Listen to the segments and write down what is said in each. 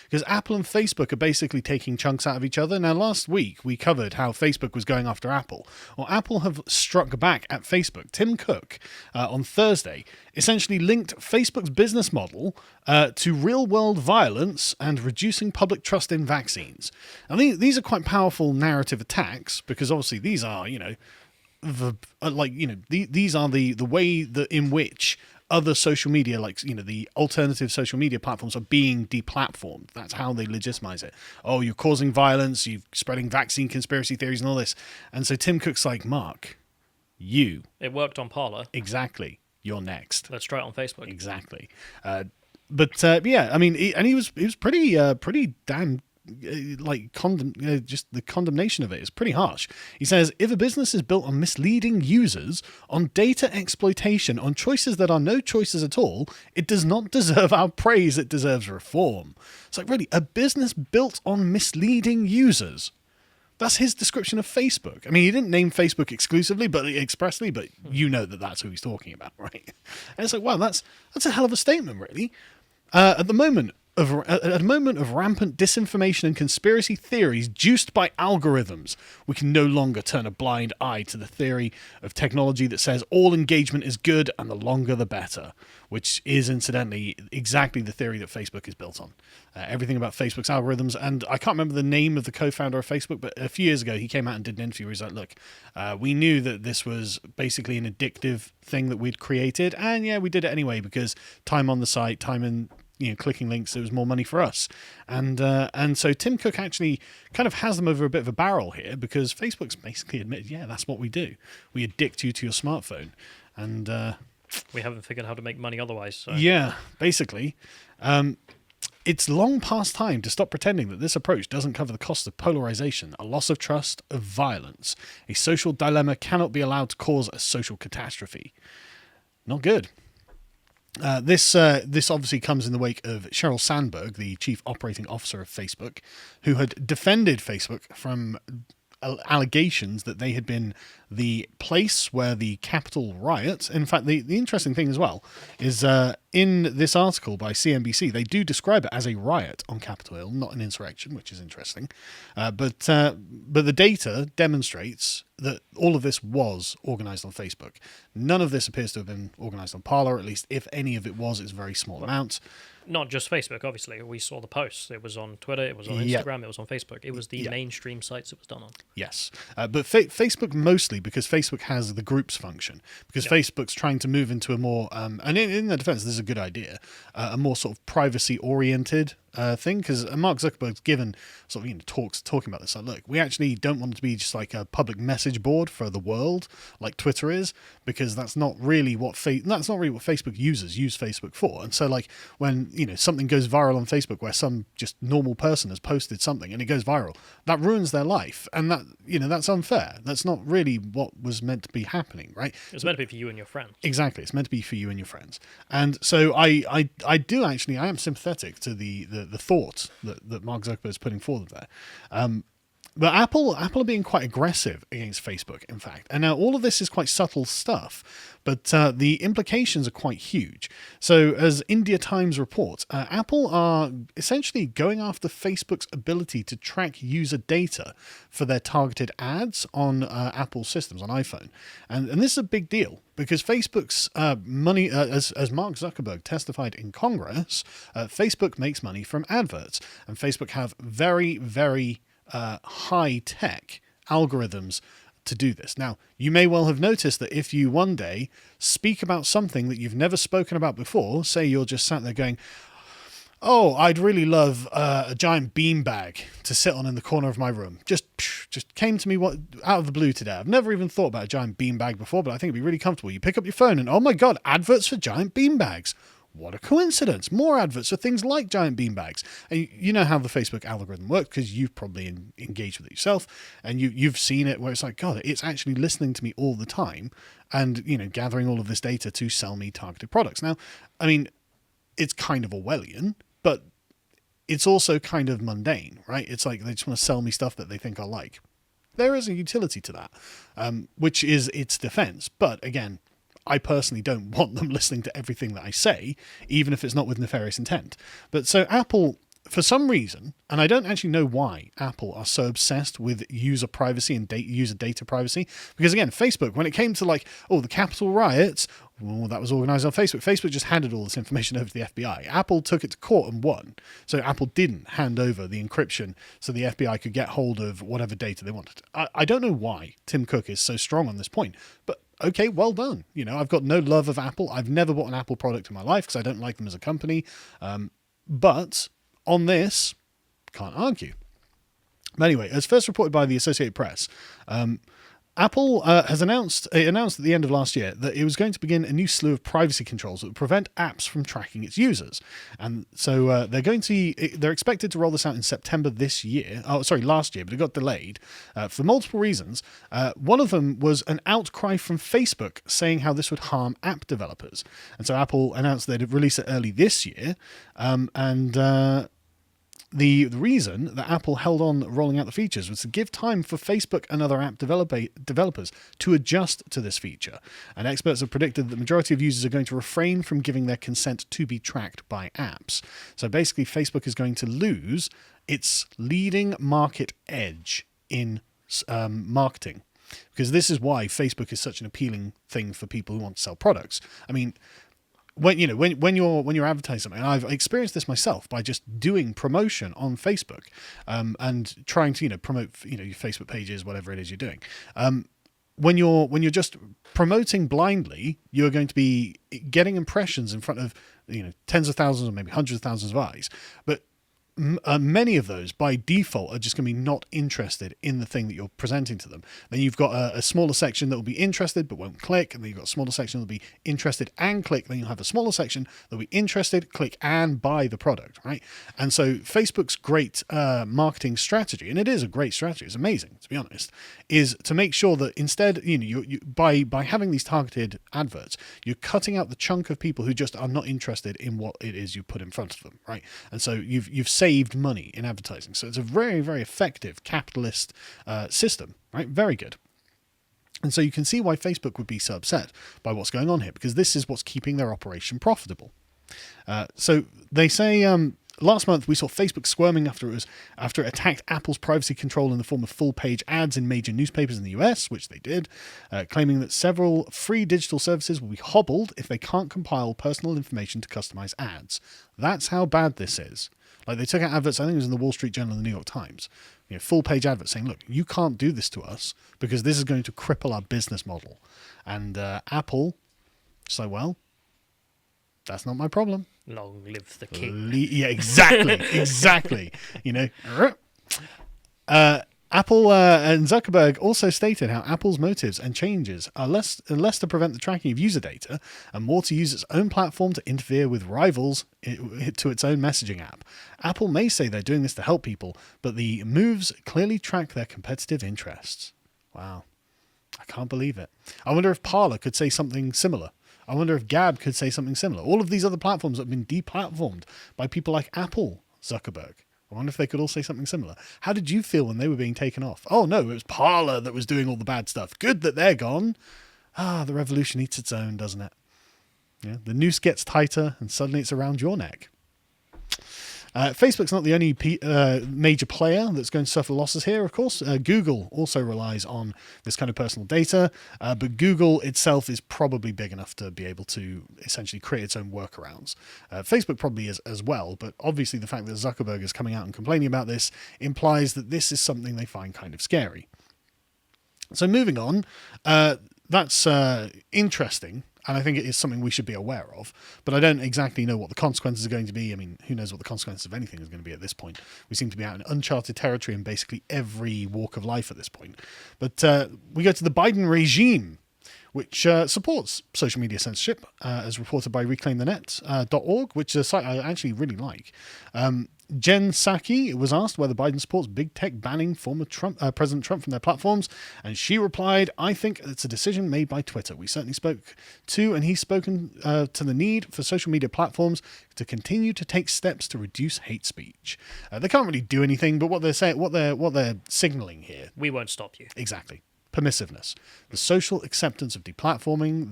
Because Apple and Facebook are basically taking chunks out of each other. Now, last week we covered how Facebook was going after Apple. Well, Apple have struck back at Facebook. Tim Cook, on Thursday, essentially linked Facebook's business model to real-world violence and reducing public trust in vaccines. I mean, these are quite powerful narrative attacks because obviously these are, these are the way that in which other social media, like, the alternative social media platforms are being deplatformed. That's how they legitimize it. Oh, you're causing violence, you're spreading vaccine conspiracy theories and all this. And so Tim Cook's like, Mark, you. It worked on Parler. Exactly. You're next. Let's try it on Facebook. Exactly. Yeah, I mean, he was pretty damn just the condemnation of it is pretty harsh. He says, if a business is built on misleading users, on data exploitation, on choices that are no choices at all, it does not deserve our praise, it deserves reform. It's like, really, a business built on misleading users. That's his description of Facebook. I mean, he didn't name Facebook exclusively, but expressly, but you know that that's who he's talking about, right? And it's like, wow, that's a hell of a statement, really. At a moment of rampant disinformation and conspiracy theories juiced by algorithms, we can no longer turn a blind eye to the theory of technology that says all engagement is good and the longer the better, which is incidentally exactly the theory that Facebook is built on. Everything about Facebook's algorithms, and I can't remember the name of the co-founder of Facebook, but a few years ago he came out and did an interview where he's like, look, we knew that this was basically an addictive thing that we'd created, and yeah, we did it anyway because time on the site, time in clicking links, it was more money for us. And so Tim Cook actually kind of has them over a bit of a barrel here because Facebook's basically admitted, yeah, that's what we do. We addict you to your smartphone. And we haven't figured out how to make money otherwise. So. Yeah, basically. It's long past time to stop pretending that this approach doesn't cover the cost of polarization, a loss of trust, of violence. A social dilemma cannot be allowed to cause a social catastrophe. Not good. This obviously comes in the wake of Sheryl Sandberg, the chief operating officer of Facebook, who had defended Facebook from allegations that they had been the place where the Capitol riots. In fact, the interesting thing as well is in this article by CNBC, they do describe it as a riot on Capitol Hill, not an insurrection, which is interesting. But the data demonstrates that all of this was organized on Facebook. None of this appears to have been organized on Parler, or at least if any of it was, it's a very small amount. Not just Facebook, obviously. We saw the posts. It was on Twitter, it was on Instagram, It was on Facebook. It was the mainstream sites it was done on. Yes. But Facebook mostly because Facebook has the groups function. Because Facebook's trying to move into a more, and in their defense, this is a good idea, a more sort of privacy-oriented thing, because Mark Zuckerberg's given sort of talks talking about this. Like, look, we actually don't want it to be just like a public message board for the world, like Twitter is, because that's not really what Facebook users use Facebook for. And so, like, when something goes viral on Facebook, where some just normal person has posted something and it goes viral, that ruins their life, and that that's unfair. That's not really what was meant to be happening, right? It's meant to be for you and your friends. Exactly, it's meant to be for you and your friends. And so I am sympathetic to the thought that Mark Zuckerberg is putting forward there. But Apple are being quite aggressive against Facebook, in fact. And now all of this is quite subtle stuff, but the implications are quite huge. So as India Times reports, Apple are essentially going after Facebook's ability to track user data for their targeted ads on Apple systems, on iPhone. And this is a big deal, because Facebook's money, as Mark Zuckerberg testified in Congress, Facebook makes money from adverts. And Facebook have very, very high-tech algorithms to do this. Now, you may well have noticed that if you one day speak about something that you've never spoken about before, say you're just sat there going, oh, I'd really love a giant beanbag to sit on in the corner of my room. Just came to me out of the blue today. I've never even thought about a giant beanbag before, but I think it'd be really comfortable. You pick up your phone and, oh my God, adverts for giant beanbags. What a coincidence. More adverts for things like giant beanbags. And you know how the Facebook algorithm works, because you've probably engaged with it yourself, and you've seen it where it's like, God, it's actually listening to me all the time and, gathering all of this data to sell me targeted products. Now, I mean, it's kind of Orwellian, but it's also kind of mundane, right? It's like they just want to sell me stuff that they think I like. There is a utility to that, which is its defense. But again, I personally don't want them listening to everything that I say, even if it's not with nefarious intent. But so Apple for some reason, and I don't actually know why, Apple are so obsessed with user privacy and user data privacy. Because again, Facebook, when it came to the Capitol riots, well, that was organized on Facebook. Facebook just handed all this information over to the FBI. Apple took it to court and won. So Apple didn't hand over the encryption so the FBI could get hold of whatever data they wanted. I don't know why Tim Cook is so strong on this point, but okay, well done. I've got no love of Apple. I've never bought an Apple product in my life because I don't like them as a company. But on this, can't argue. But anyway, as first reported by the Associated Press, Apple has announced at the end of last year that it was going to begin a new slew of privacy controls that would prevent apps from tracking its users. And so they're expected to roll this out in September this year. Oh, sorry, last year, but it got delayed for multiple reasons. One of them was an outcry from Facebook saying how this would harm app developers. And so Apple announced they'd release it early this year. The reason that Apple held on rolling out the features was to give time for Facebook and other app developers to adjust to this feature. And experts have predicted that the majority of users are going to refrain from giving their consent to be tracked by apps. So basically, Facebook is going to lose its leading market edge in marketing. Because this is why Facebook is such an appealing thing for people who want to sell products. I mean, when you're advertising something, and I've experienced this myself by just doing promotion on Facebook, and trying to promote your Facebook pages, whatever it is you're doing. When you're just promoting blindly, you're going to be getting impressions in front of tens of thousands or maybe hundreds of thousands of eyes, but many of those by default are just going to be not interested in the thing that you're presenting to them. Then you've got a smaller section that will be interested but won't click, and then you've got a smaller section that will be interested and click. Then you'll have a smaller section that will be interested, click, and buy the product, right? And so Facebook's great marketing strategy, and it is a great strategy, it's amazing to be honest, is to make sure that instead, by having these targeted adverts, you're cutting out the chunk of people who just are not interested in what it is you put in front of them, right? And so you've saved money in advertising. So it's a very, very effective capitalist system, right? Very good. And so you can see why Facebook would be so upset by what's going on here, because this is what's keeping their operation profitable. So they say last month we saw Facebook squirming after it attacked Apple's privacy control in the form of full-page ads in major newspapers in the US, which they did, claiming that several free digital services will be hobbled if they can't compile personal information to customize ads. That's how bad this is. They took out adverts, I think it was in the Wall Street Journal and the New York Times, full-page adverts saying, look, you can't do this to us because this is going to cripple our business model. And Apple, well, that's not my problem. Long live the king. Yeah, exactly, exactly. Apple and Zuckerberg also stated how Apple's motives and changes are less to prevent the tracking of user data and more to use its own platform to interfere with rivals to its own messaging app. Apple may say they're doing this to help people, but the moves clearly track their competitive interests. Wow. I can't believe it. I wonder if Parler could say something similar. I wonder if Gab could say something similar. All of these other platforms have been deplatformed by people like Apple, Zuckerberg. I wonder if they could all say something similar. How did you feel when they were being taken off? Oh, no, it was Parler that was doing all the bad stuff. Good that they're gone. The revolution eats its own, doesn't it? Yeah, the noose gets tighter and suddenly it's around your neck. Facebook's not the only major player that's going to suffer losses here, of course. Google also relies on this kind of personal data, but Google itself is probably big enough to be able to essentially create its own workarounds. Facebook probably is as well, but obviously the fact that Zuckerberg is coming out and complaining about this implies that this is something they find kind of scary. So moving on, that's interesting. And I think it is something we should be aware of. But I don't exactly know what the consequences are going to be. I mean, who knows what the consequences of anything is going to be at this point. We seem to be out in uncharted territory in basically every walk of life at this point. But we go to the Biden regime, which supports social media censorship, as reported by reclaimthenet.org, which is a site I actually really like. Jen Psaki was asked whether Biden supports big tech banning former President Trump from their platforms, and she replied, I think it's a decision made by Twitter. We certainly spoke to, and he's spoken to the need for social media platforms to continue to take steps to reduce hate speech. They can't really do anything, but what they're saying, what they're signaling here. We won't stop you. Exactly. Permissiveness. The social acceptance of deplatforming,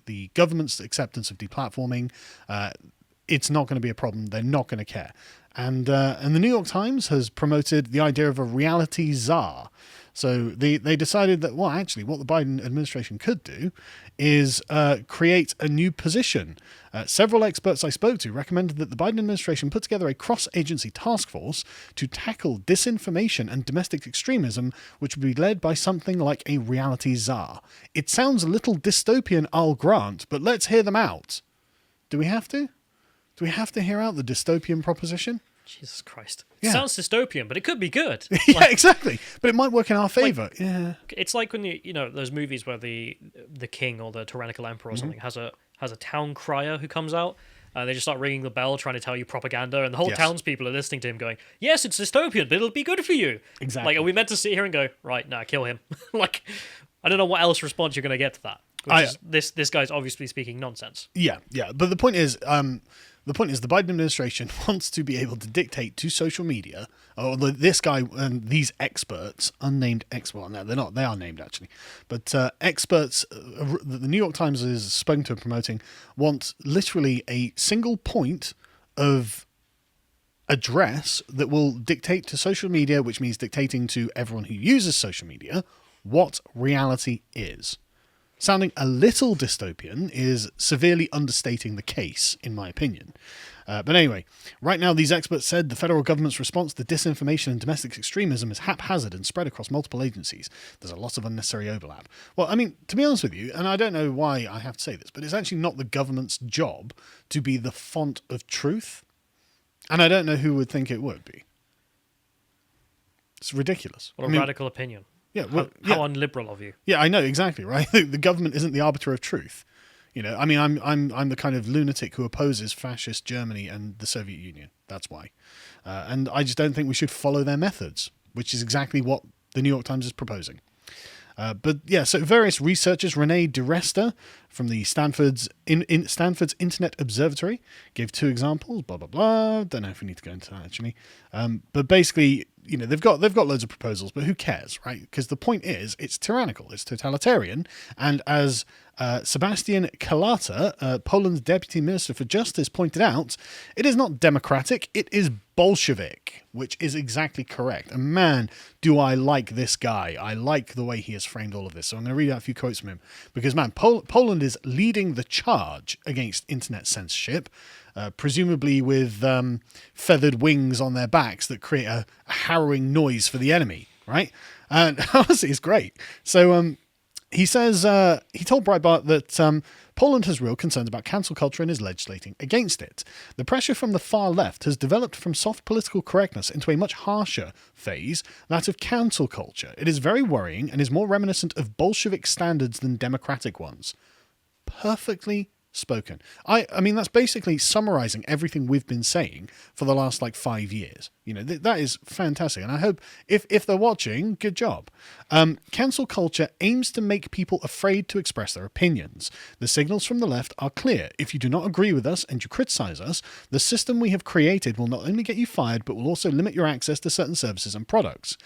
the government's acceptance of deplatforming, it's not going to be a problem. They're not going to care. And the New York Times has promoted the idea of a reality czar. So they decided that, well, actually, what the Biden administration could do is create a new position. Several experts I spoke to recommended that the Biden administration put together a cross-agency task force to tackle disinformation and domestic extremism, which would be led by something like a reality czar. It sounds a little dystopian, I'll grant, but let's hear them out. Do we have to? Do we have to hear out the dystopian proposition? Jesus Christ. It sounds dystopian, but it could be good. Yeah, exactly. But it might work in our favor. Yeah. It's like when you know those movies where the king or the tyrannical emperor or something has a town crier who comes out. They just start ringing the bell, trying to tell you propaganda, and the whole townspeople are listening to him, going, "Yes, it's dystopian, but it'll be good for you." Exactly. Like, are we meant to sit here and go, "Right, nah, kill him"? Like, I don't know what else response you're going to get to that. This guy's obviously speaking nonsense. Yeah. But the point is, the Biden administration wants to be able to dictate to social media, or this guy and these experts, unnamed experts, well, no, they're not, they are named actually, but experts that the New York Times is spoken to and promoting want literally a single point of address that will dictate to social media, which means dictating to everyone who uses social media, what reality is. Sounding a little dystopian is severely understating the case, in my opinion. But anyway, right now these experts said the federal government's response to disinformation and domestic extremism is haphazard and spread across multiple agencies. There's a lot of unnecessary overlap. Well, I mean, to be honest with you, and I don't know why I have to say this, but it's actually not the government's job to be the font of truth. And I don't know who would think it would be. It's ridiculous. What a radical opinion. Yeah, well, how unliberal of you. Yeah, I know, exactly, right? The government isn't the arbiter of truth. You know, I mean, I'm the kind of lunatic who opposes fascist Germany and the Soviet Union. That's why. And I just don't think we should follow their methods, which is exactly what the New York Times is proposing. But yeah, so various researchers, Renee DeResta from the Stanford's Internet Observatory, gave 2 examples, blah, blah, blah. Don't know if we need to go into that, actually. But basically, you know, they've got loads of proposals, but who cares, right? Because the point is, it's tyrannical, it's totalitarian, and as Sebastian Kalata, Poland's Deputy Minister for Justice, pointed out, it is not democratic, it is bolshevik, which is exactly correct. And man, do I like this guy. I like the way he has framed all of this. So I'm going to read out a few quotes from him, because man, Poland is leading the charge against internet censorship, presumably with feathered wings on their backs that create a harrowing noise for the enemy, right? And honestly, it's great. So he says, he told Breitbart that Poland has real concerns about cancel culture and is legislating against it. The pressure from the far left has developed from soft political correctness into a much harsher phase, that of cancel culture. It is very worrying and is more reminiscent of Bolshevik standards than democratic ones. Perfectly spoken. I mean, that's basically summarizing everything we've been saying for the last 5 years. You know, that is fantastic. And I hope if they're watching, good job. Cancel culture aims to make people afraid to express their opinions. The signals from the left are clear. If you do not agree with us and you criticize us, the system we have created will not only get you fired, but will also limit your access to certain services and products.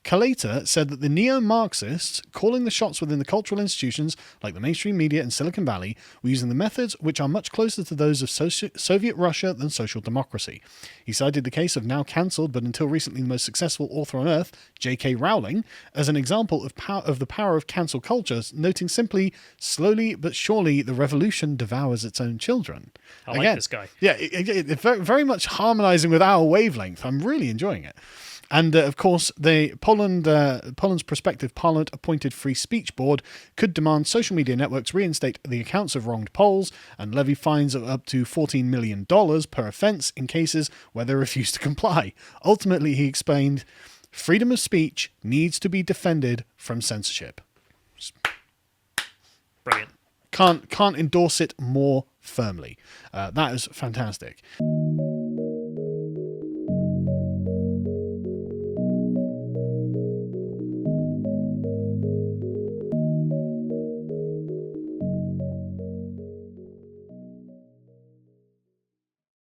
Kalata said that the neo-Marxists, calling the shots within the cultural institutions like the mainstream media and Silicon Valley, were using the methods which are much closer to those of Soviet Russia than social democracy. He cited the case of now cancelled but until recently the most successful author on earth, J.K. Rowling, as an example of the power of cancel culture, noting simply, slowly but surely the revolution devours its own children. I like this guy. Yeah, it's very, very much harmonizing with our wavelength. I'm really enjoying it. And of course, Poland's prospective parliament-appointed free speech board could demand social media networks reinstate the accounts of wronged polls and levy fines of up to $14 million per offence in cases where they refuse to comply. Ultimately, he explained, freedom of speech needs to be defended from censorship. Brilliant. Can't endorse it more firmly. That is fantastic.